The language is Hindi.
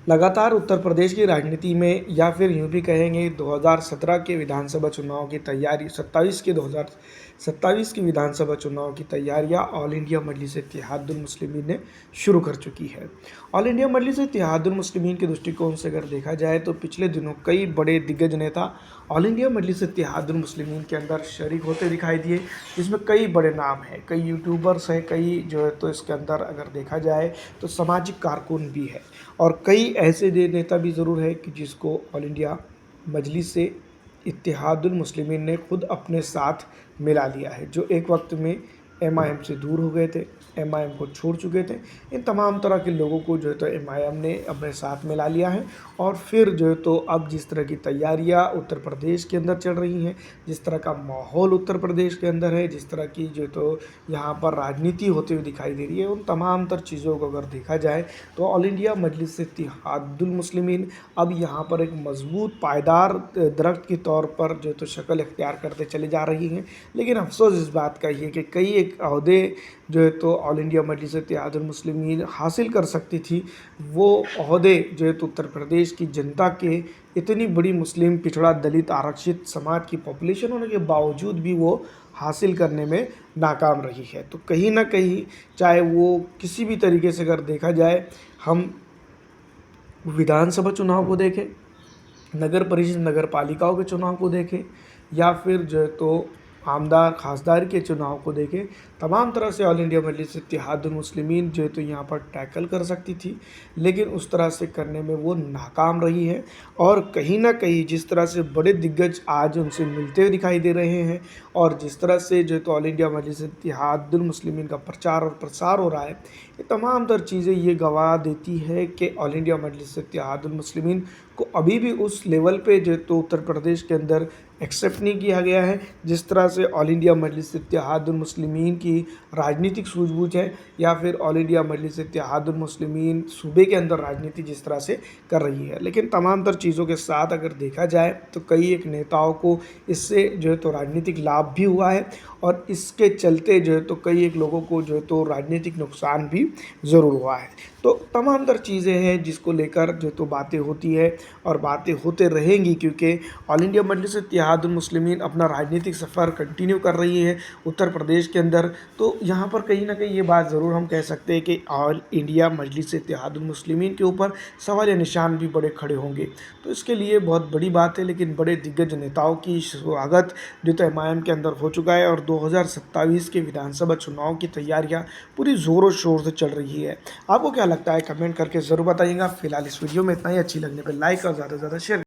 लगातार उत्तर प्रदेश की राजनीति में या फिर यूँ भी कहेंगे 2017 के विधानसभा चुनाव की तैयारी 2027 के विधानसभा चुनाव की तैयारियां ऑल इंडिया मजलिस इत्तेहादुल मुस्लिमीन ने शुरू कर चुकी है। ऑल इंडिया मजलिस इत्तेहादुल मुस्लिमीन के दृष्टिकोण से अगर देखा जाए तो पिछले दिनों कई बड़े दिग्गज नेता ऑल इंडिया मजलिस इत्तेहादुल मुस्लिमीन के अंदर शरीक होते दिखाई दिए, जिसमें कई बड़े नाम हैं, कई यूट्यूबर्स हैं, कई जो है तो इसके अंदर अगर देखा जाए तो सामाजिक कारकुन भी है और कई ऐसे नेता भी ज़रूर है कि जिसको ऑल इंडिया मजलिस से इत्तेहादुल मुस्लिमीन ने खुद अपने साथ मिला लिया है, जो एक वक्त में एमआईएम से दूर हो गए थे, एमआईएम को छोड़ चुके थे। इन तमाम तरह के लोगों को जो है तो एमआईएम ने अपने साथ मिला लिया है और फिर जो है तो अब जिस तरह की तैयारियां उत्तर प्रदेश के अंदर चल रही हैं, जिस तरह का माहौल उत्तर प्रदेश के अंदर है, जिस तरह की जो है तो यहाँ पर राजनीति होती हुई दिखाई दे रही है, उन तमाम तर चीज़ों को अगर देखा जाए तो ऑल इंडिया मजलिस इत्तेहादुल मुस्लिमीन अब यहाँ पर एक मजबूत पायदार दरख्त के तौर पर जो है तो शक्ल इख्तियार करते चले जा रही हैं। लेकिन अफसोस इस बात का ही है कि कई एक अहदे जो है तो ऑल इंडिया मजलिस इत्तेहादुल मुस्लिमीन हासिल कर सकती थी, वो अहदे जो है तो उत्तर प्रदेश की जनता के इतनी बड़ी मुस्लिम पिछड़ा दलित आरक्षित समाज की पॉपुलेशन होने के बावजूद भी वो हासिल करने में नाकाम रही है। तो कहीं ना कहीं चाहे वो किसी भी तरीके से अगर देखा जाए, हम विधानसभा चुनाव को देखें, नगर परिषद नगर पालिकाओं के चुनाव को देखें या फिर जो है तो आमदार खासदार के चुनाव को देखें, तमाम तरह से ऑल इंडिया मजलिस इत्तेहादुल मुस्लिमीन जो है तो यहाँ पर टैकल कर सकती थी, लेकिन उस तरह से करने में वो नाकाम रही है। और कहीं ना कहीं जिस तरह से बड़े दिग्गज आज उनसे मिलते हुए दिखाई दे रहे हैं और जिस तरह से जो है तो ऑल इंडिया मजलिस इत्तेहादुल मुस्लिमीन का प्रचार और प्रसार हो रहा है, ये तमाम तर चीज़ें ये गवाह देती है कि ऑल इंडिया मजलिस इत्तेहादुल मुस्लिमीन को अभी भी उस लेवल पे जो तो उत्तर प्रदेश के अंदर एक्सेप्ट नहीं किया गया है, जिस तरह से ऑल इंडिया मजलिस इत्तेहादुल मुस्लिमीन की राजनीतिक सूझबूझ है या फिर ऑल इंडिया मजलिस इत्तेहादुल मुस्लिमीन सूबे के अंदर राजनीति जिस तरह से कर रही है। लेकिन तमाम तर चीज़ों के साथ अगर देखा जाए तो कई एक नेताओं को इससे जो है तो राजनीतिक लाभ भी हुआ है और इसके चलते जो है तो कई एक लोगों को जो है तो राजनीतिक नुकसान भी ज़रूर हुआ है। तो तमाम तर चीज़ें हैं जिसको लेकर जो तो बातें होती है और बातें होते रहेंगी, क्योंकि ऑल इंडिया मजलिस इत्तेहादुल मुस्लिमीन अपना राजनीतिक सफ़र कंटिन्यू कर रही है उत्तर प्रदेश के अंदर। तो यहाँ पर कहीं ना कहीं ये बात ज़रूर हम कह सकते हैं कि ऑल इंडिया मजलिस इत्तेहादुल मुस्लिमीन के ऊपर सवाल या निशान भी बड़े खड़े होंगे। तो इसके लिए बहुत बड़ी बात है, लेकिन बड़े दिग्गज नेताओं की स्वागत जो तो एमआईएम के अंदर हो चुका है और 2027 के विधानसभा चुनाव की तैयारियाँ पूरी ज़ोरों शोर से चल रही है। आपको क्या लगता है कमेंट करके ज़रूर बताइएगा। फिलहाल इस वीडियो में इतना ही। अच्छी लगने पर लाइक और ज़्यादा से ज़्यादा शेयर